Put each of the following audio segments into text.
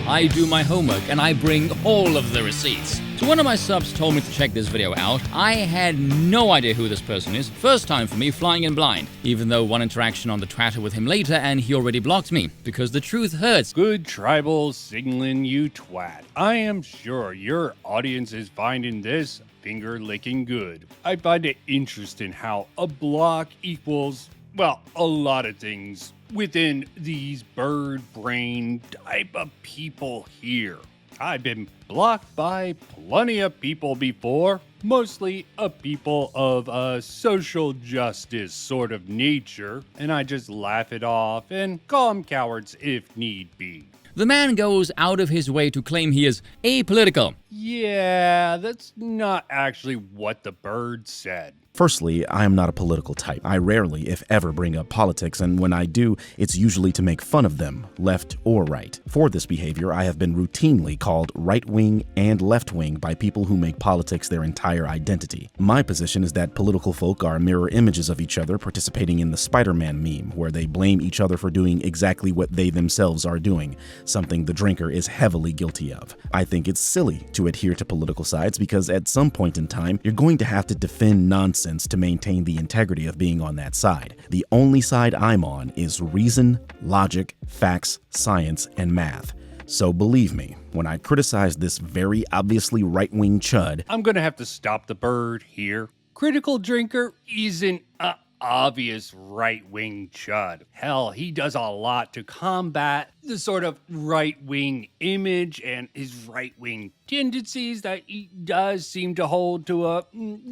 I do my homework and I bring all of the receipts. So one of my subs told me to check this video out. I had no idea who this person is. First time for me flying in blind. Even though one interaction on the Twitter with him later and he already blocked me. Because the truth hurts. Good tribal signaling, you twat. I am sure your audience is finding this finger-licking good. I find it interesting how a block equals, well, a lot of things within these bird brain type of people here. I've been blocked by plenty of people before, mostly of people of a social justice sort of nature, and I just laugh it off and call them cowards if need be. The man goes out of his way to claim he is apolitical. Yeah, that's not actually what the bird said. Firstly, I am not a political type. I rarely, if ever, bring up politics, and when I do, it's usually to make fun of them, left or right. For this behavior, I have been routinely called right-wing and left-wing by people who make politics their entire identity. My position is that political folk are mirror images of each other participating in the Spider-Man meme, where they blame each other for doing exactly what they themselves are doing, something the drinker is heavily guilty of. I think it's silly to adhere to political sides because at some point in time, you're going to have to defend nonsense to maintain the integrity of being on that side. The only side I'm on is reason, logic, facts, science, and math. So believe me, when I criticize this very obviously right-wing chud, I'm gonna have to stop the bird here. Critical Drinker isn't a obvious right-wing chud. Hell, he does a lot to combat the sort of right-wing image and his right-wing tendencies that he does seem to hold to a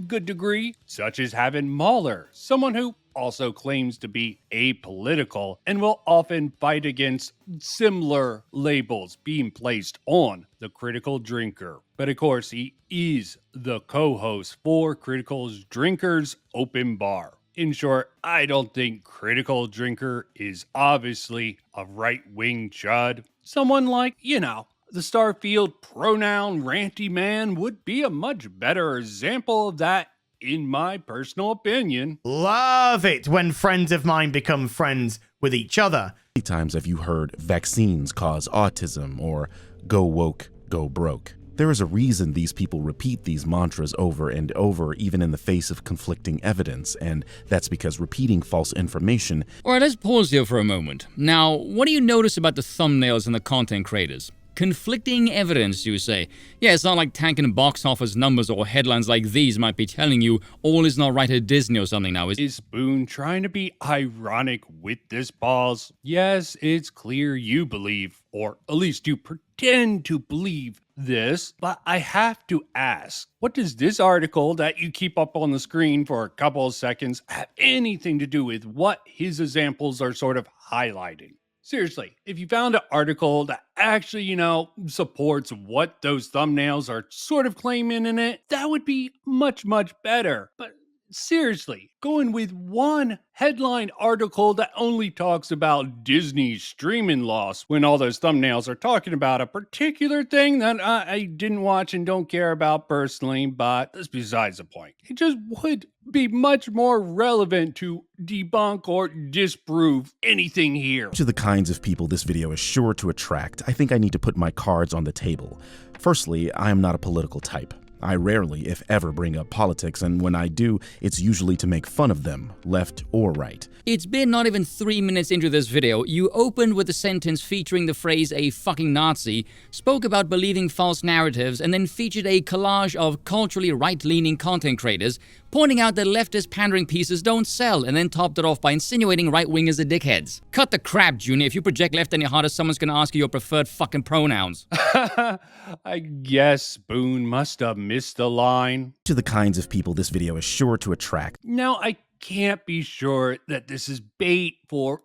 good degree, such as having Mahler, someone who also claims to be apolitical and will often fight against similar labels being placed on the Critical Drinker. But of course, he is the co-host for Critical Drinker's Open Bar. In short, I don't think Critical Drinker is obviously a right-wing chud. Someone like, the Starfield pronoun ranty man would be a much better example of that, in my personal opinion. Love it when friends of mine become friends with each other. how many times have you heard vaccines cause autism or go woke, go broke? There is a reason these people repeat these mantras over and over, even in the face of conflicting evidence, and that's because repeating false information. Alright, let's pause here for a moment. Now, what do you notice about the thumbnails and the content creators? Conflicting evidence, you say. Yeah, it's not like tanking box office numbers or headlines like these might be telling you all is not right at Disney or something now, Is Spoon trying to be ironic with this pause? Yes, it's clear you believe, or at least you pretend to believe this, but I have to ask, what does this article that you keep up on the screen for a couple of seconds have anything to do with what his examples are sort of highlighting? Seriously, if you found an article that actually, supports what those thumbnails are sort of claiming in it, that would be much, much better. But seriously, going with one headline article that only talks about Disney's streaming loss when all those thumbnails are talking about a particular thing that I didn't watch and don't care about personally, but that's besides the point. It just would be much more relevant to debunk or disprove anything here. To the kinds of people this video is sure to attract, I think I need to put my cards on the table. Firstly, I am not a political type. I rarely, if ever, bring up politics, and when I do, it's usually to make fun of them, left or right. It's been not even 3 minutes into this video, you opened with a sentence featuring the phrase "a fucking Nazi," spoke about believing false narratives, and then featured a collage of culturally right-leaning content creators pointing out that leftist pandering pieces don't sell, and then topped it off by insinuating right-wingers are dickheads. Cut the crap, Junior. If you project left any harder, someone's gonna ask you your preferred fucking pronouns. I guess Spoon must have missed the line. To the kinds of people this video is sure to attract. Now, I can't be sure that this is bait for,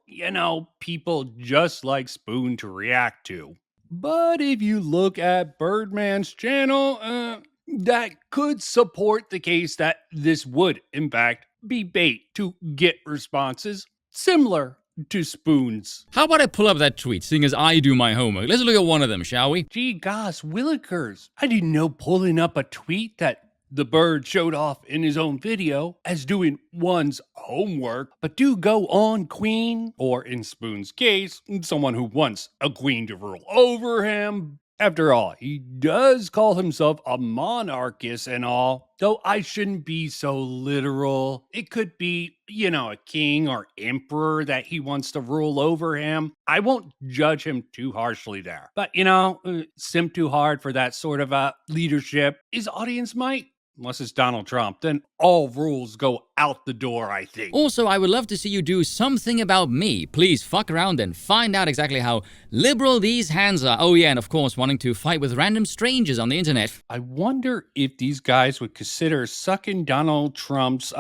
people just like Spoon to react to. But if you look at Birdman's channel, that could support the case that this would, in fact, be bait to get responses similar to Spoon's. How about I pull up that tweet, seeing as I do my homework? Let's look at one of them, shall we? Gee gosh, Willikers. I didn't know pulling up a tweet that the bird showed off in his own video as doing one's homework, but do go on queen, or in Spoon's case, someone who wants a queen to rule over him. After all, he does call himself a monarchist and all, though I shouldn't be so literal. It could be, a king or emperor that he wants to rule over him. I won't judge him too harshly there. But, simp too hard for that sort of leadership, his audience might. Unless it's Donald Trump, then all rules go out the door, I think. Also, I would love to see you do something about me. Please fuck around and find out exactly how liberal these hands are. Oh yeah, and of course, wanting to fight with random strangers on the internet. I wonder if these guys would consider sucking Donald Trump's,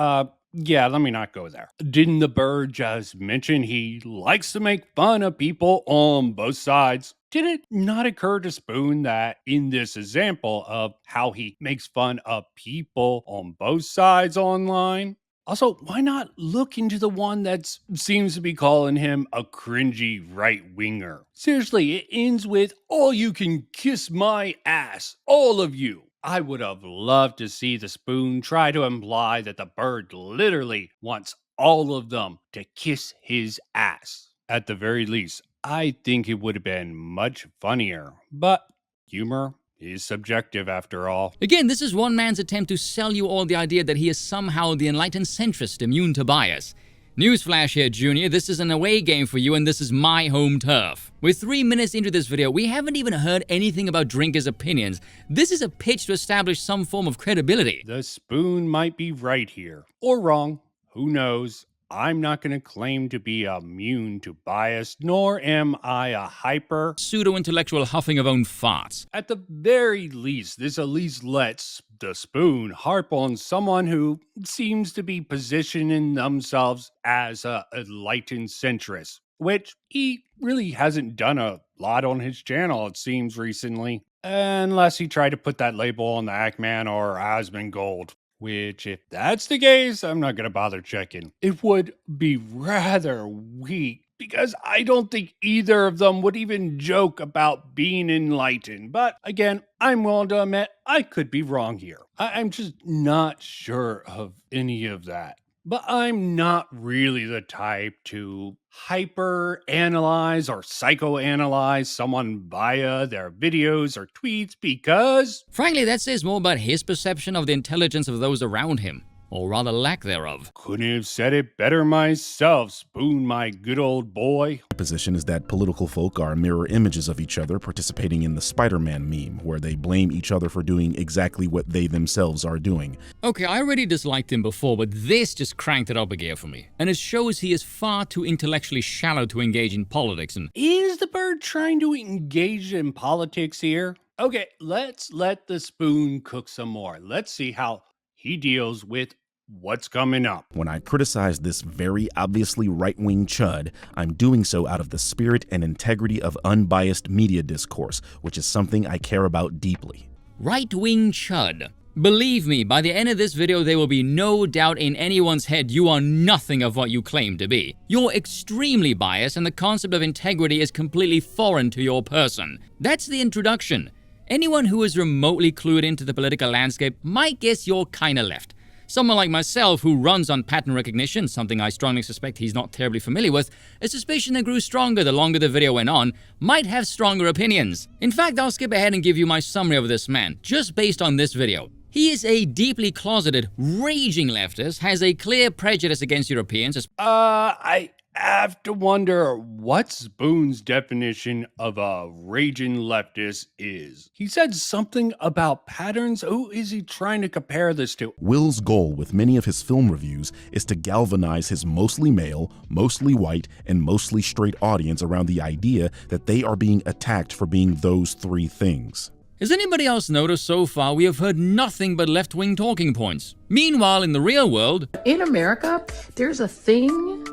yeah, let me not go there. Didn't the bird just mention he likes to make fun of people on both sides? Did it not occur to Spoon that in this example of how he makes fun of people on both sides online? Also, why not look into the one that seems to be calling him a cringy right-winger? Seriously, it ends with, all you can kiss my ass, all of you. I would have loved to see the Spoon try to imply that the bird literally wants all of them to kiss his ass. At the very least, I think it would have been much funnier, but humor is subjective after all. Again, this is one man's attempt to sell you all the idea that he is somehow the enlightened centrist immune to bias. Newsflash here, Junior, this is an away game for you and this is my home turf. We're 3 minutes into this video, we haven't even heard anything about drinkers' opinions. This is a pitch to establish some form of credibility. The Spoon might be right here. Or wrong. Who knows? I'm not going to claim to be immune to bias, nor am I a hyper pseudo-intellectual huffing of own farts. At the very least, this at least lets the Spoon harp on someone who seems to be positioning themselves as a enlightened centrist, which he really hasn't done a lot on his channel, it seems, recently. Unless he tried to put that label on the Ackman or Asmongold. Which, if that's the case, I'm not going to bother checking. It would be rather weak, because I don't think either of them would even joke about being enlightened. But again, I'm willing to admit I could be wrong here. I'm just not sure of any of that. But I'm not really the type to hyper-analyze or psychoanalyze someone via their videos or tweets because... frankly, that says more about his perception of the intelligence of those around him. Or rather lack thereof. Couldn't have said it better myself, Spoon, my good old boy. My position is that political folk are mirror images of each other, participating in the Spider-Man meme, where they blame each other for doing exactly what they themselves are doing. Okay, I already disliked him before, but this just cranked it up a gear for me. And it shows he is far too intellectually shallow to engage in politics and... Is the bird trying to engage in politics here? Okay, let's let the Spoon cook some more. Let's see how he deals with what's coming up. When I criticize this very obviously right-wing chud, I'm doing so out of the spirit and integrity of unbiased media discourse, which is something I care about deeply. Right-wing chud. Believe me, by the end of this video, there will be no doubt in anyone's head you are nothing of what you claim to be. You're extremely biased and the concept of integrity is completely foreign to your person. That's the introduction. Anyone who is remotely clued into the political landscape might guess you're kinda left. Someone like myself who runs on pattern recognition, something I strongly suspect he's not terribly familiar with, a suspicion that grew stronger the longer the video went on, might have stronger opinions. In fact, I'll skip ahead and give you my summary of this man, just based on this video. He is a deeply closeted, raging leftist, has a clear prejudice against Europeans. I have to wonder what Spoon's definition of a raging leftist is. He said something about patterns. Who is he trying to compare this to? Will's goal with many of his film reviews is to galvanize his mostly male, mostly white, and mostly straight audience around the idea that they are being attacked for being those three things. Has anybody else noticed so far we have heard nothing but left-wing talking points? Meanwhile, in the real world... in America, there's a thing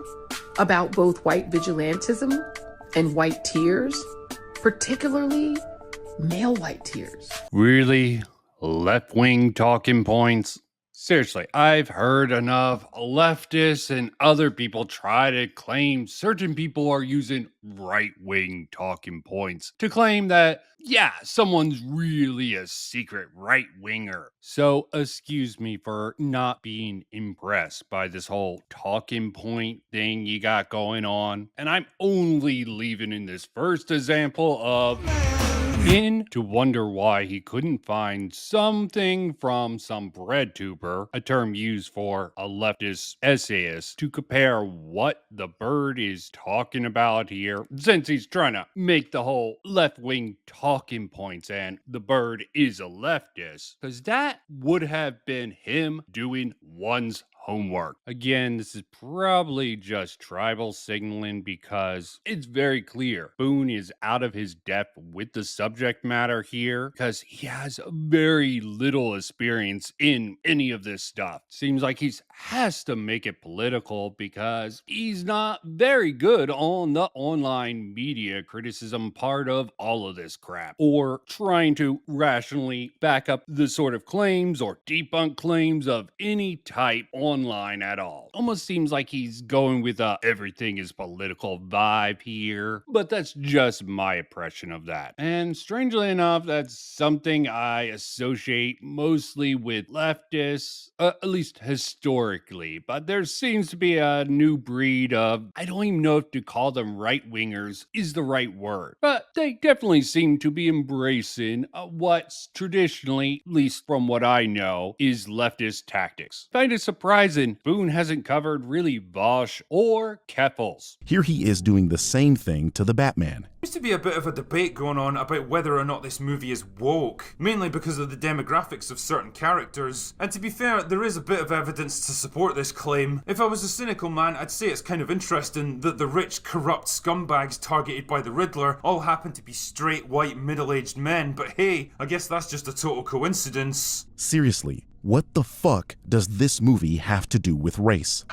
about both white vigilantism and white tears, particularly male white tears. Really? Left-wing talking points? Seriously, I've heard enough leftists and other people try to claim certain people are using right-wing talking points to claim that, yeah, someone's really a secret right-winger. So excuse me for not being impressed by this whole talking point thing you got going on. And I'm only leaving in this first example of to wonder why he couldn't find something from some bread tuber, a term used for a leftist essayist, to compare what the bird is talking about here, since he's trying to make the whole left-wing talking points and the bird is a leftist, because that would have been him doing one's homework. Again, this is probably just tribal signaling because it's very clear Boone is out of his depth with the subject matter here because he has very little experience in any of this stuff. Seems like he has to make it political because he's not very good on the online media criticism part of all of this crap, or trying to rationally back up the sort of claims or debunk claims of any type online at all. Almost seems like he's going with a everything is political vibe here, but that's just my impression of that. And strangely enough, that's something I associate mostly with leftists, at least historically, but there seems to be a new breed of, I don't even know if to call them right-wingers is the right word, but they definitely seem to be embracing what's traditionally, at least from what I know, is leftist tactics. Find it surprising Boone hasn't covered really Vosh or Keffels. Here he is doing the same thing to the Batman. There seems to be a bit of a debate going on about whether or not this movie is woke, mainly because of the demographics of certain characters. And to be fair, there is a bit of evidence to support this claim. If I was a cynical man, I'd say it's kind of interesting that the rich, corrupt scumbags targeted by the Riddler all happen to be straight, white, middle-aged men, but hey, I guess that's just a total coincidence. Seriously, what the fuck does this movie have to do with race?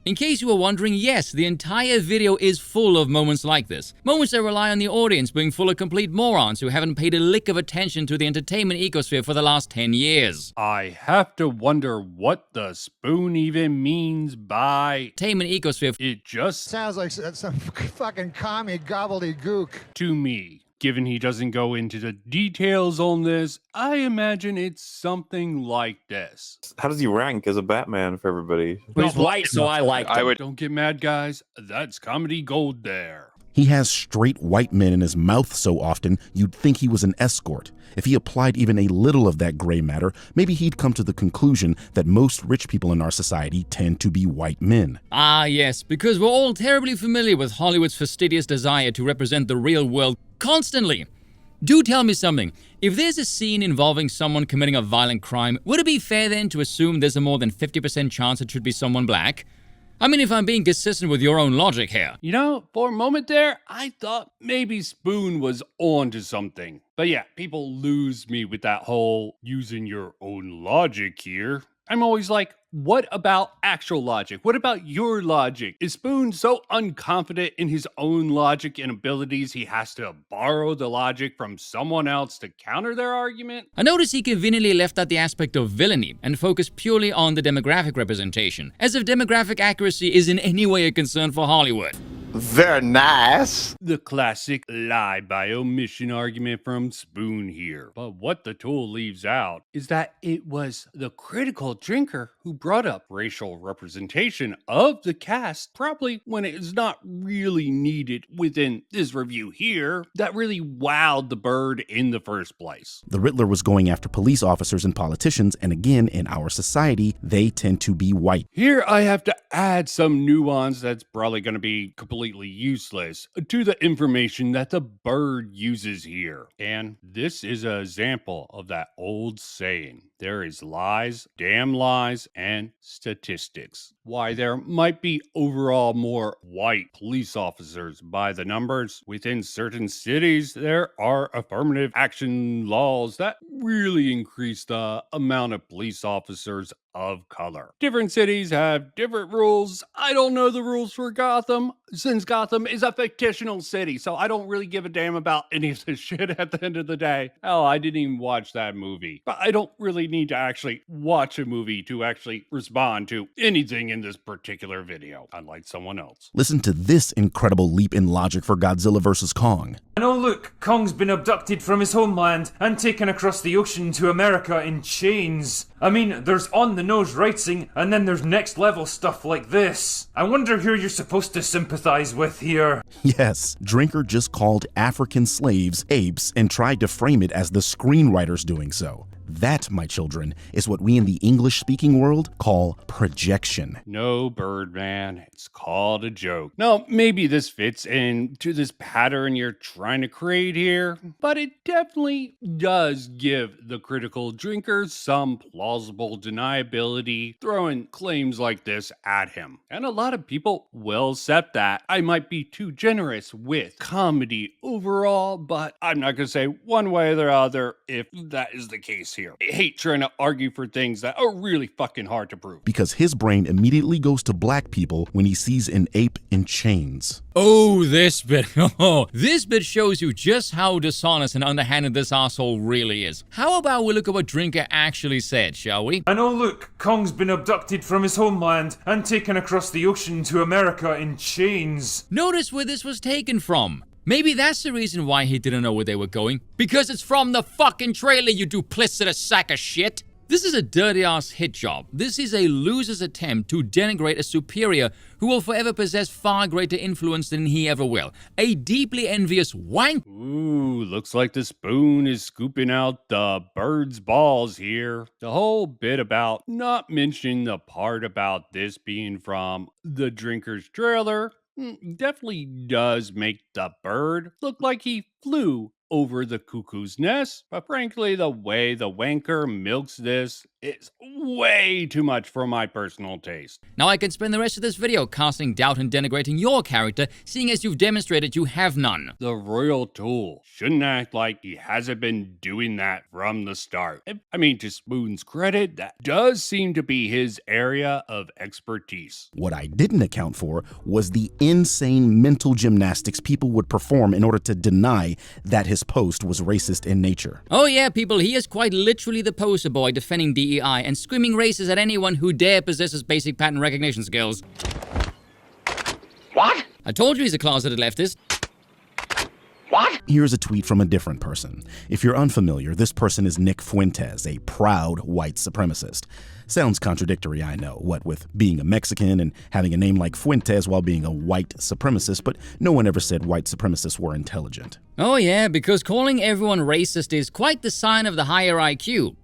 In case you were wondering, yes, the entire video is full of moments like this. Moments that rely on the audience being full of complete morons who haven't paid a lick of attention to the entertainment ecosphere for the last 10 years. I have to wonder what the spoon even means by Entertainment ecosphere. it just Sounds like some fucking commie gobbledygook. to me. Given he doesn't go into the details on this, I imagine it's something like this. How does he rank as a Batman for everybody? He's white, so I like him. Don't get mad, guys. That's comedy gold there. He has straight white men in his mouth so often, you'd think he was an escort. If he applied even a little of that gray matter, maybe he'd come to the conclusion that most rich people in our society tend to be white men. Ah, yes, because we're all terribly familiar with Hollywood's fastidious desire to represent the real world constantly. Do tell me something. If there's a scene involving someone committing a violent crime, would it be fair then to assume there's a more than 50% chance it should be someone black? I mean, if I'm being consistent with your own logic here. You know, for a moment there, I thought maybe Spoon was on to something. But yeah, people lose me with that whole using your own logic here. I'm always like, what about actual logic? What about your logic? Is Spoon so unconfident in his own logic and abilities he has to borrow the logic from someone else to counter their argument? I notice he conveniently left out the aspect of villainy and focused purely on the demographic representation, as if demographic accuracy is in any way a concern for Hollywood. Very nice. The classic lie by omission argument from Spoon here. But what the tool leaves out is that it was the critical drinker who brought up racial representation of the cast, probably when it is not really needed within this review here, that really wowed the bird in the first place. The Riddler was going after police officers and politicians, and again, in our society, they tend to be white. Here I have to add some nuance that's probably going to be completely useless to the information that the bird uses here. And this is an example of that old saying. There is lies, damn lies, and statistics. Why there might be overall more white police officers by the numbers, within certain cities there are affirmative action laws that really increase the amount of police officers of color. Different cities have different rules. I don't know the rules for Gotham, since Gotham is a fictional city, so I don't really give a damn about any of this shit at the end of the day. Hell, I didn't even watch that movie. But I don't really need to actually watch a movie to actually respond to anything in this particular video, unlike someone else. Listen to this incredible leap in logic for Godzilla vs. Kong. And oh look, Kong's been abducted from his homeland and taken across the ocean to America in chains. I mean, there's on-the-nose writing, and then there's next-level stuff like this. I wonder who you're supposed to sympathize with here. Yes, Drinker just called African slaves apes and tried to frame it as the screenwriters doing so. That, my children, is what we in the English-speaking world call projection. No, Birdman, it's called a joke. Now, maybe this fits into this pattern you're trying to create here, but it definitely does give the critical drinker some plausible deniability throwing claims like this at him. And a lot of people will accept that. I might be too generous with comedy overall, but I'm not going to say one way or the other if that is the case here. I hate trying to argue for things that are really fucking hard to prove. Because his brain immediately goes to black people when he sees an ape in chains. Oh, this bit. Oh, this bit shows you just how dishonest and underhanded this asshole really is. How about we look at what Drinker actually said, shall we? And oh look, Kong's been abducted from his homeland and taken across the ocean to America in chains. Notice where this was taken from. Maybe that's the reason why he didn't know where they were going. Because it's from the fucking trailer, you duplicitous sack of shit. This is a dirty-ass hit job. This is a loser's attempt to denigrate a superior who will forever possess far greater influence than he ever will. A deeply envious wank. Ooh, looks like the spoon is scooping out the bird's balls here. The whole bit about not mentioning the part about this being from the Drinker's trailer definitely does make the bird look like he flew over the cuckoo's nest, but frankly, the way the wanker milks this is way too much for my personal taste. Now I can spend the rest of this video casting doubt and denigrating your character, seeing as you've demonstrated you have none. The royal tool shouldn't act like he hasn't been doing that from the start. I mean, to Spoon's credit, that does seem to be his area of expertise. What I didn't account for was the insane mental gymnastics people would perform in order to deny that his post was racist in nature. Oh yeah, people, he is quite literally the poster boy defending DEI and screaming racist at anyone who dare possess his basic pattern recognition skills. What? I told you he's a closeted leftist. What? Here's a tweet from a different person. If you're unfamiliar, this person is Nick Fuentes, a proud white supremacist. Sounds contradictory, I know, what with being a Mexican and having a name like Fuentes while being a white supremacist, but no one ever said white supremacists were intelligent. Oh yeah, because calling everyone racist is quite the sign of the higher IQ.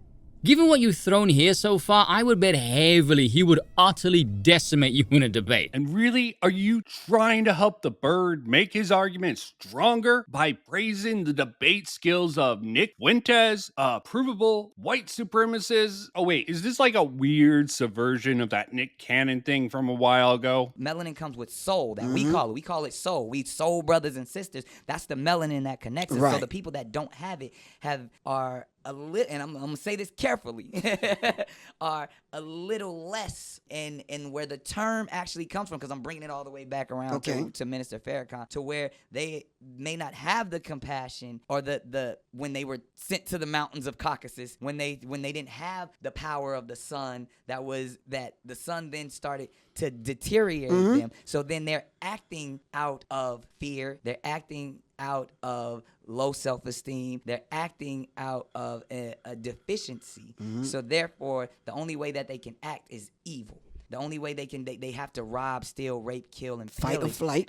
Given what you've thrown here so far, I would bet heavily he would utterly decimate you in a debate. And really, are you trying to help the bird make his argument stronger by praising the debate skills of Nick Fuentes, a provable white supremacist? Oh wait, is this like a weird subversion of that Nick Cannon thing from a while ago? Melanin comes with soul, that we call it soul. We soul brothers and sisters. That's the melanin that connects us. So the people that don't have it are a little, and I'm gonna say this carefully, are a little less in where the term actually comes from, because I'm bringing it all the way back around to Minister Farrakhan, to where they may not have the compassion or the when they were sent to the mountains of Caucasus, when they didn't have the power of the sun, that the sun then started to deteriorate them. So then they're acting out of fear. They're acting out of low self-esteem. They're acting out of a deficiency. So therefore, the only way that they can act is evil. The only way they have to rob, steal, rape, kill, and fight or flight,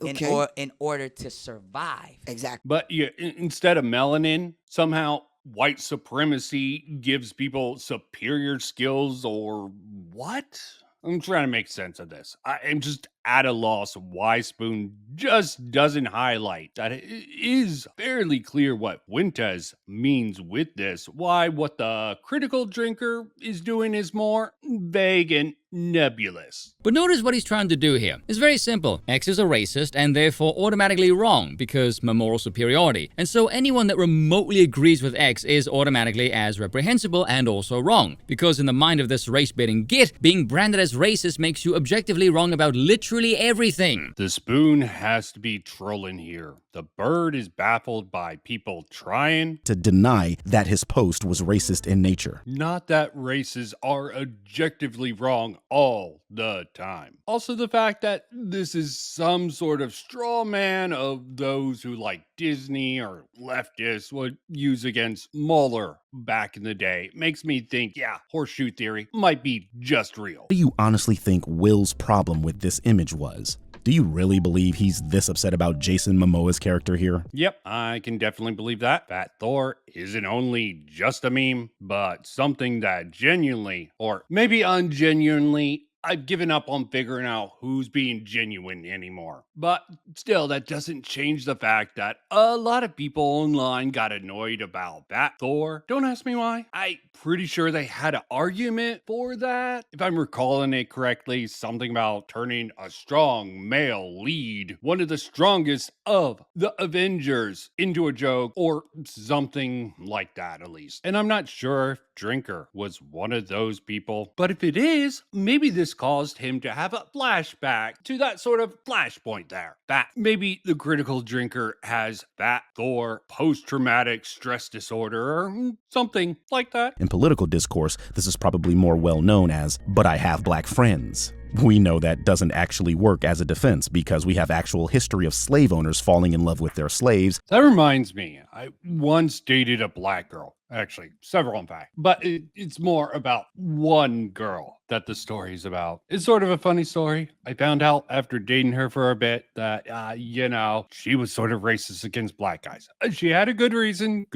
in order to survive. Exactly. But instead of melanin, somehow white supremacy gives people superior skills, or what? I'm trying to make sense of this. I am just at a loss why Spoon just doesn't highlight that it is fairly clear what Fuentes means with this. Why what the critical drinker is doing is more vague and nebulous. But notice what he's trying to do here. It's very simple. X is a racist and therefore automatically wrong because moral superiority. And so anyone that remotely agrees with X is automatically as reprehensible and also wrong. Because in the mind of this race-baiting git, being branded as racist makes you objectively wrong about literally everything. The spoon has to be trolling here. The bird is baffled by people trying to deny that his post was racist in nature. Not that races are objectively wrong all the time. Also the fact that this is some sort of straw man of those who like Disney or leftists would use against Mueller back in the day makes me think, yeah, horseshoe theory might be just real. What do you honestly think Will's problem with this image was? Do you really believe he's this upset about Jason Momoa's character here? Yep, I can definitely believe that. Fat Thor isn't only just a meme, but something that genuinely, or maybe ungenuinely, I've given up on figuring out who's being genuine anymore. But still, that doesn't change the fact that a lot of people online got annoyed about Fat Thor. Don't ask me why. I'm pretty sure they had an argument for that. If I'm recalling it correctly, something about turning a strong male lead, one of the strongest of the Avengers, into a joke or something like that at least. And I'm not sure if Drinker was one of those people. But if it is, maybe this caused him to have a flashback to that sort of flashpoint there. That maybe the critical drinker has Fat Thor post-traumatic stress disorder or something like that. In political discourse, this is probably more well known as, but I have black friends. We know that doesn't actually work as a defense because we have actual history of slave owners falling in love with their slaves. That reminds me, I once dated a black girl. Actually, several in fact. But it's more about one girl that the story's about. It's sort of a funny story. I found out after dating her for a bit that, she was sort of racist against black guys. She had a good reason.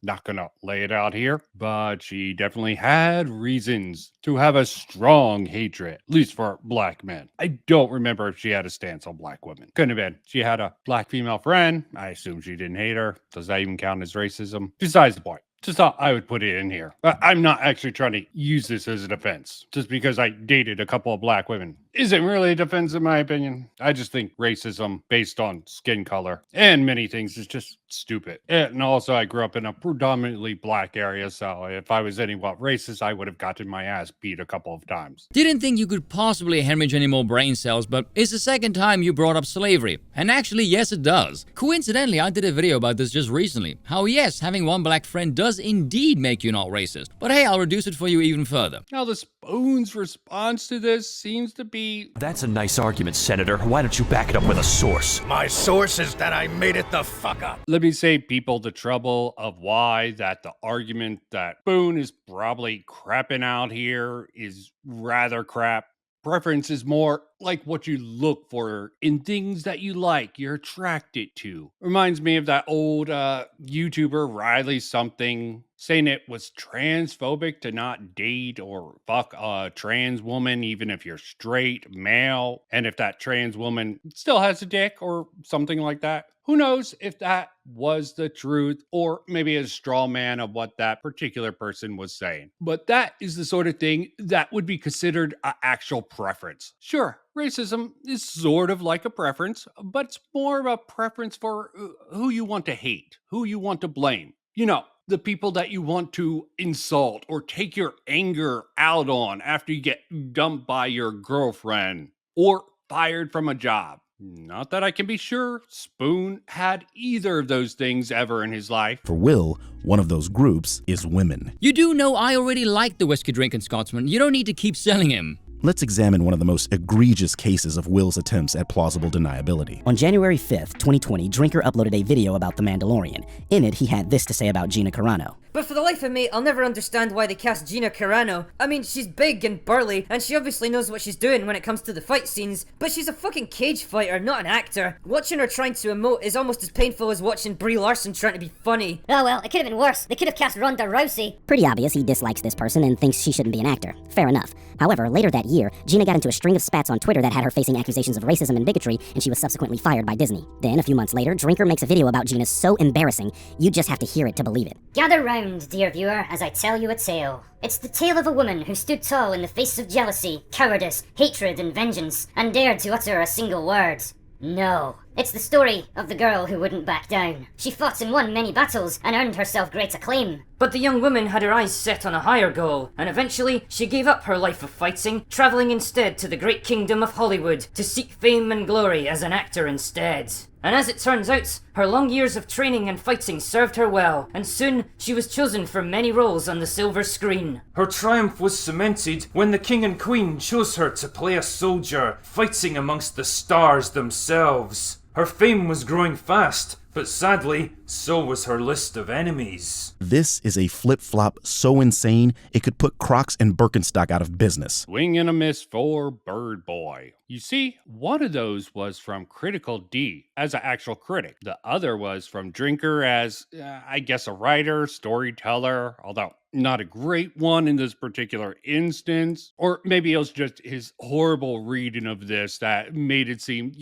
Not gonna lay it out here. But she definitely had reasons to have a strong hatred, at least for black men. I don't remember if she had a stance on black women. Couldn't have been. She had a black female friend. I assume she didn't hate her. Does that even count as racism? Besides the point. Just thought I would put it in here. I'm not actually trying to use this as a defense. Just because I dated a couple of black women isn't really a defense in my opinion. I just think racism based on skin color and many things is just stupid. And also I grew up in a predominantly black area, so if I was anyone racist, I would have gotten my ass beat a couple of times. Didn't think you could possibly hemorrhage any more brain cells, but it's the second time you brought up slavery. And actually, yes, it does. Coincidentally, I did a video about this just recently. How yes, having one black friend does indeed make you not racist. But hey, I'll reduce it for you even further. Now the Spoon's response to this seems to be... That's a nice argument, Senator. Why don't you back it up with a source? My source is that I made it the fuck up. Let me save people the trouble of why that the argument that Spoon is probably crapping out here is rather crap. Preference is more like what you look for in things that you like, you're attracted to. Reminds me of that old YouTuber Riley something saying it was transphobic to not date or fuck a trans woman even if you're straight male, and if that trans woman still has a dick or something like that. Who knows if that was the truth or maybe a straw man of what that particular person was saying. But that is the sort of thing that would be considered an actual preference. Sure, racism is sort of like a preference, but it's more of a preference for who you want to hate, who you want to blame. You know, the people that you want to insult or take your anger out on after you get dumped by your girlfriend or fired from a job. Not that I can be sure Spoon had either of those things ever in his life. For Will, one of those groups is women. You do know I already like the whiskey-drinking Scotsman. You don't need to keep selling him. Let's examine one of the most egregious cases of Will's attempts at plausible deniability. On January 5th, 2020, Drinker uploaded a video about The Mandalorian. In it, he had this to say about Gina Carano. But for the life of me, I'll never understand why they cast Gina Carano. I mean, she's big and burly, and she obviously knows what she's doing when it comes to the fight scenes, but she's a fucking cage fighter, not an actor. Watching her trying to emote is almost as painful as watching Brie Larson trying to be funny. Oh well, it could have been worse. They could have cast Ronda Rousey. Pretty obvious he dislikes this person and thinks she shouldn't be an actor. Fair enough. However, later that year, Gina got into a string of spats on Twitter that had her facing accusations of racism and bigotry, and she was subsequently fired by Disney. Then, a few months later, Drinker makes a video about Gina so embarrassing, you just have to hear it to believe it. Gather round. round, dear viewer, as I tell you a tale. It's the tale of a woman who stood tall in the face of jealousy, cowardice, hatred, and vengeance, and dared to utter a single word. No. It's the story of the girl who wouldn't back down. She fought and won many battles and earned herself great acclaim. But the young woman had her eyes set on a higher goal, and eventually she gave up her life of fighting, travelling instead to the great kingdom of Hollywood to seek fame and glory as an actor instead. And as it turns out, her long years of training and fighting served her well, and soon she was chosen for many roles on the silver screen. Her triumph was cemented when the king and queen chose her to play a soldier, fighting amongst the stars themselves. Her fame was growing fast, but sadly, so was her list of enemies. This is a flip-flop so insane, it could put Crocs and Birkenstock out of business. Swing and a miss for Bird Boy. You see, one of those was from Critical D as an actual critic. The other was from Drinker as, I guess, a writer, storyteller, although not a great one in this particular instance. Or maybe it was just his horrible reading of this that made it seem,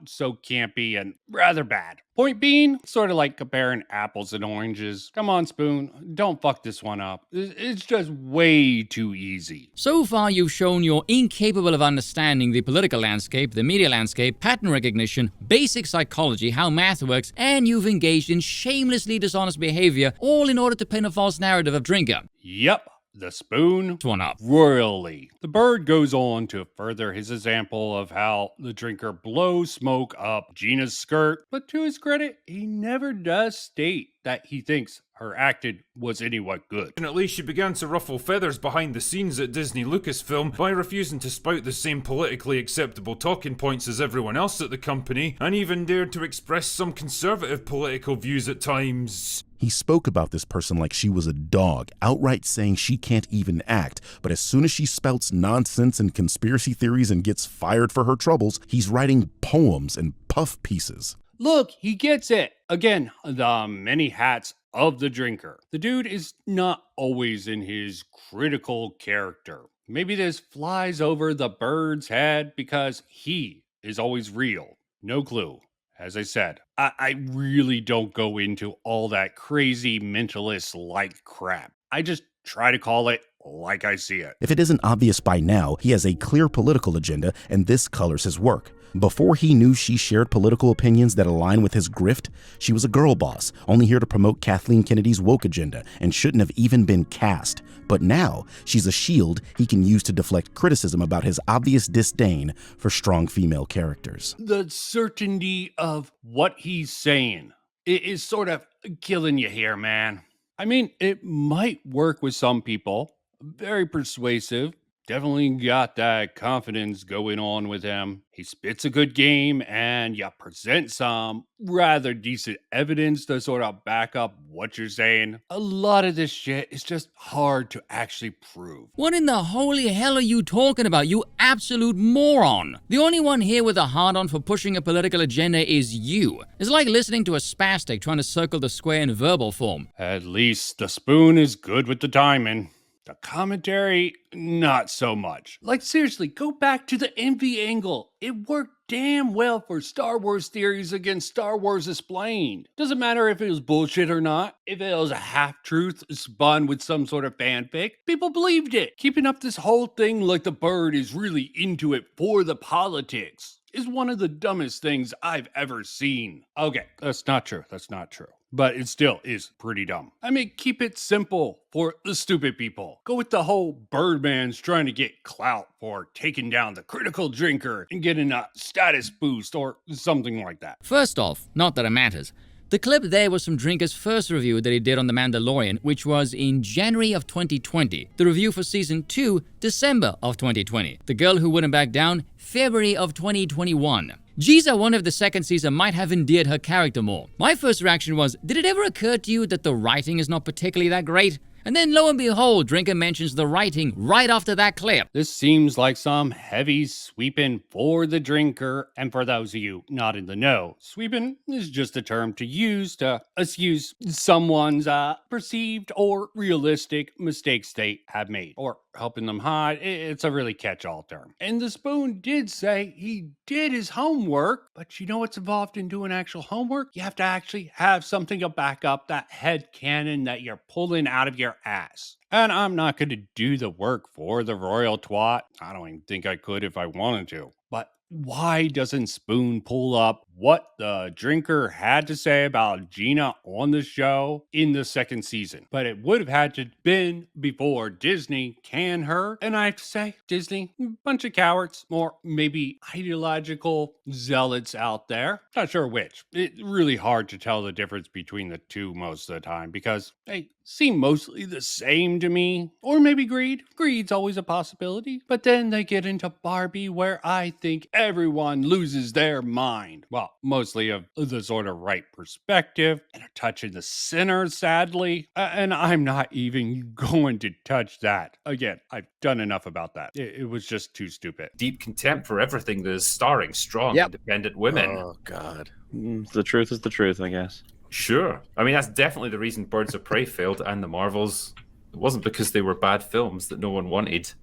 so campy and rather bad. Point being, sort of like comparing apples and oranges. Come on, Spoon, don't fuck this one up. It's just way too easy. So far, you've shown you're incapable of understanding the political landscape, the media landscape, pattern recognition, basic psychology, how math works, and you've engaged in shamelessly dishonest behavior, all in order to pin a false narrative of Drinker. Yep. The Spoon one up royally. The Bird goes on to further his example of how the Drinker blows smoke up Gina's skirt, but to his credit, he never does state that he thinks her acting was anywhat good. And at least she began to ruffle feathers behind the scenes at Disney Lucasfilm by refusing to spout the same politically acceptable talking points as everyone else at the company, and even dared to express some conservative political views at times. He spoke about this person like she was a dog, outright saying she can't even act, but as soon as she spouts nonsense and conspiracy theories and gets fired for her troubles, he's writing poems and puff pieces. Look, he gets it. Again, the many hats of the Drinker. The dude is not always in his critical character. Maybe this flies over the Bird's head because he is always real. No clue. As I said, I really don't go into all that crazy mentalist-like crap. I just try to call it like I see it. If it isn't obvious by now, he has a clear political agenda, and this colors his work. Before he knew she shared political opinions that align with his grift, she was a girl boss, only here to promote Kathleen Kennedy's woke agenda, and shouldn't have even been cast. But now, she's a shield he can use to deflect criticism about his obvious disdain for strong female characters. The certainty of what he's saying is sort of killing you here, man. I mean, it might work with some people. Very persuasive. Definitely got that confidence going on with him. He spits a good game and you present some rather decent evidence to sort of back up what you're saying. A lot of this shit is just hard to actually prove. What in the holy hell are you talking about, you absolute moron? The only one here with a hard-on for pushing a political agenda is you. It's like listening to a spastic trying to circle the square in verbal form. At least the Spoon is good with the timing. The commentary, not so much. Like, seriously, go back to the envy angle. It worked damn well for Star Wars theories against Star Wars explained. Doesn't matter if it was bullshit or not. If it was a half-truth spun with some sort of fanfic, people believed it. Keeping up this whole thing like the Bird is really into it for the politics is one of the dumbest things I've ever seen. Okay, that's not true. That's not true. But it still is pretty dumb. I mean, keep it simple for the stupid people. Go with the whole Birdman's trying to get clout for taking down the critical Drinker and getting a status boost or something like that. First off, not that it matters. The clip there was from Drinker's first review that he did on The Mandalorian, which was in January of 2020. The review for Season 2, December of 2020. The Girl Who Wouldn't Back Down, February of 2021. Giza wondered if the second season might have endeared her character more. My first reaction was, did it ever occur to you that the writing is not particularly that great? And then lo and behold, Drinker mentions the writing right after that clip. This seems like some heavy sweeping for the Drinker, and for those of you not in the know, sweeping is just a term to use to excuse someone's perceived or realistic mistakes they have made, or helping them hide. It's a really catch-all term. And the spoon did say he did his homework, but you know what's involved in doing actual homework? You have to actually have something to back up that headcanon that you're pulling out of your ass. And I'm not going to do the work for the royal twat. I don't even think I could if I wanted to. But why doesn't Spoon pull up what the drinker had to say about Gina on the show in the second season? But it would have had to been before Disney canned her. And I have to say, Disney, bunch of cowards, or maybe ideological zealots out there. Not sure which. It's really hard to tell the difference between the two most of the time because they seem mostly the same to me. Or maybe greed. Greed's always a possibility. But then they get into Barbie where I think everyone loses their mind. Well, mostly of the sort of right perspective and a touch in the center, sadly. And I'm not even going to touch that. Again, I've done enough about that. It was just too stupid. Deep contempt for everything that is starring strong, independent women. Oh, God. The truth is the truth, I guess. Sure. I mean, that's definitely the reason Birds of Prey failed and The Marvels. It wasn't because they were bad films that no one wanted.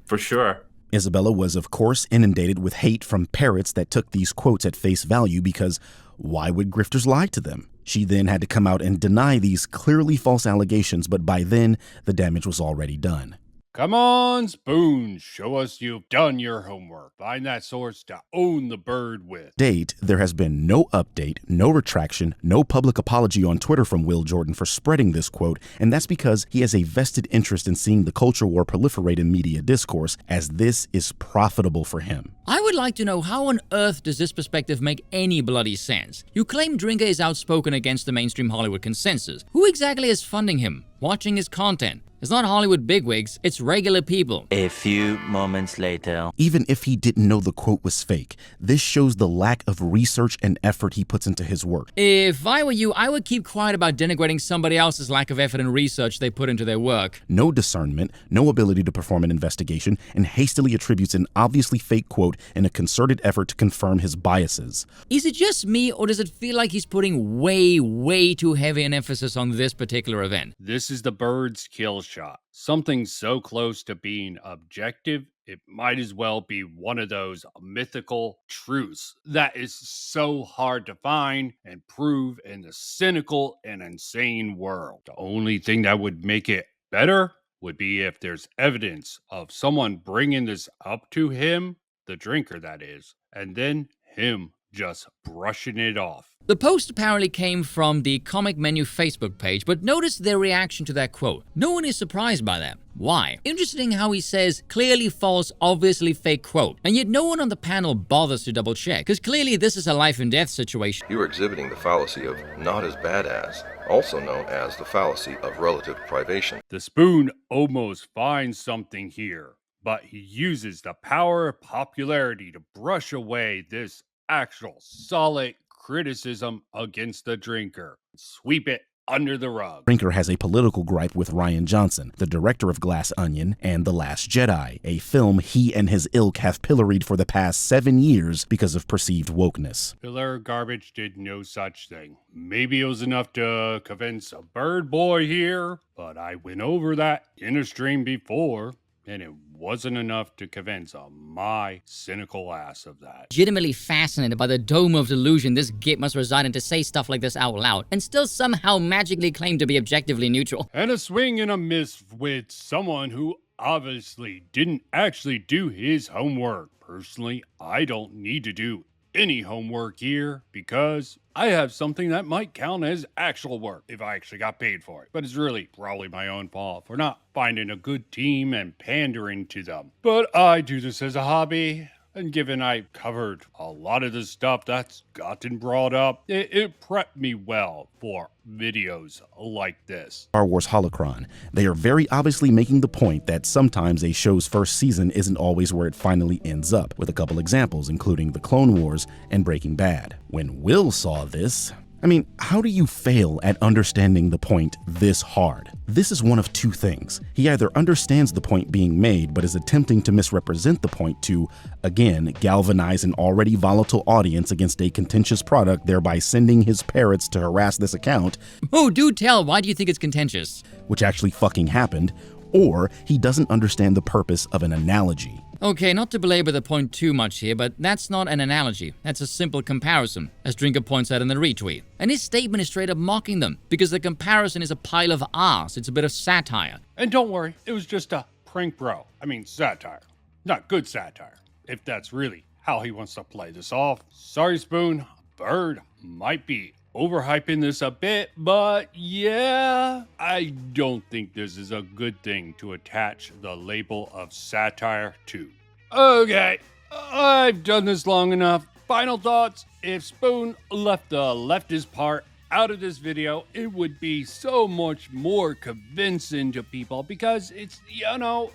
For sure. Isabella was, of course, inundated with hate from parrots that took these quotes at face value because why would grifters lie to them? She then had to come out and deny these clearly false allegations, but by then, the damage was already done. Come on, Spoon, show us you've done your homework. Find that source to own the bird with. Date, there has been no update, no retraction, no public apology on Twitter from Will Jordan for spreading this quote, and that's because he has a vested interest in seeing the culture war proliferate in media discourse, as this is profitable for him. I would like to know how on earth does this perspective make any bloody sense? You claim Drinker is outspoken against the mainstream Hollywood consensus. Who exactly is funding him, watching his content? It's not Hollywood bigwigs, it's regular people. A few moments later. Even if he didn't know the quote was fake, this shows the lack of research and effort he puts into his work. If I were you, I would keep quiet about denigrating somebody else's lack of effort and research they put into their work. No discernment, no ability to perform an investigation, and hastily attributes an obviously fake quote in a concerted effort to confirm his biases. Is it just me, or does it feel like he's putting way too heavy an emphasis on this particular event? This is the bird's kill shot. Something so close to being objective, it might as well be one of those mythical truths that is so hard to find and prove in the cynical and insane world. The only thing that would make it better would be if there's evidence of someone bringing this up to him, the drinker that is, and then him just brushing it off. The post apparently came from the Comic Menu Facebook page, but notice their reaction to that quote. No one is surprised by that. Why? Interesting how he says, clearly false, obviously fake quote, and yet no one on the panel bothers to double check, because clearly this is a life and death situation. You are exhibiting the fallacy of not as bad as, also known as the fallacy of relative privation. The Spoon almost finds something here, but he uses the power of popularity to brush away this actual solid criticism against the drinker. Sweep it under the rug. Drinker has a political gripe with Rian Johnson, the director of Glass Onion and The Last Jedi, a film he and his ilk have pilloried for the past 7 years because of perceived wokeness. Pillar garbage did no such thing. Maybe it was enough to convince a bird boy here, but I went over that in a stream before, and it wasn't enough to convince my cynical ass of that. Legitimately fascinated by the dome of delusion this git must reside in to say stuff like this out loud, and still somehow magically claim to be objectively neutral. And a swing and a miss with someone who obviously didn't actually do his homework. Personally, I don't need to do any homework here because I have something that might count as actual work if I actually got paid for it. But it's really probably my own fault for not finding a good team and pandering to them. But I do this as a hobby, and given I covered a lot of the stuff that's gotten brought up, it prepped me well for videos like this. Star Wars Holocron. They are very obviously making the point that sometimes a show's first season isn't always where it finally ends up, with a couple examples including The Clone Wars and Breaking Bad. When Will saw this, I mean, how do you fail at understanding the point this hard? This is one of two things. He either understands the point being made but is attempting to misrepresent the point to, again, galvanize an already volatile audience against a contentious product, thereby sending his parrots to harass this account. Oh, do tell, why do you think it's contentious? Which actually fucking happened. or he doesn't understand the purpose of an analogy. Okay, not to belabor the point too much here, but that's not an analogy. That's a simple comparison, as Drinker points out in the retweet. And his statement is straight up mocking them, because the comparison is a pile of arse. It's a bit of satire. And don't worry, it was just a prank bro. I mean, satire. Not good satire, if that's really how he wants to play this off. Sorry, Spoon. Bird might be overhyping this a bit, but yeah, I don't think this is a good thing to attach the label of satire to. Okay, I've done this long enough. Final thoughts. If Spoon left the leftist part out of this video, it would be so much more convincing to people because it's,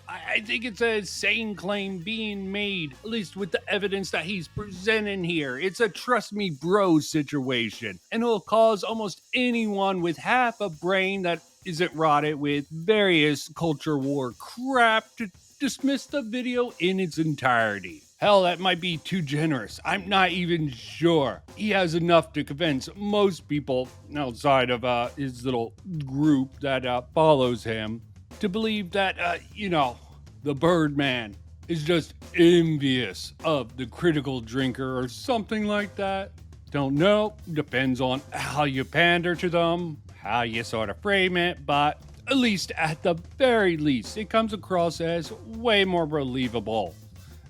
I think it's a sane claim being made, at least with the evidence that he's presenting here. It's a trust me bro situation, and it'll cause almost anyone with half a brain that isn't rotted with various culture war crap to dismiss the video in its entirety. Hell, that might be too generous. I'm not even sure. He has enough to convince most people outside of his little group that follows him to believe that, the Birdman is just envious of the critical drinker or something like that. Don't know. Depends on how you pander to them, how you sort of frame it, but at least at the very least, it comes across as way more believable.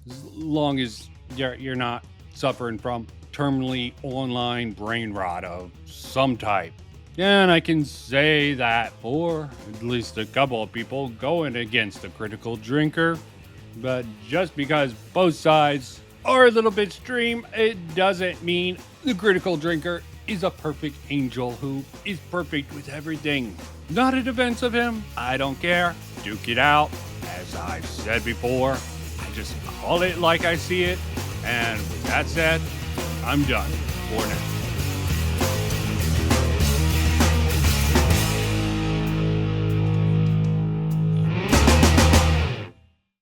As long as you're not suffering from terminally online brain rot of some type. And I can say that for at least a couple of people going against the critical drinker. But just because both sides are a little bit extreme, it doesn't mean the critical drinker is a perfect angel who is perfect with everything. Not a defense of him. I don't care. Duke it out. As I've said before, just call it like I see it. And with that said, I'm done for now.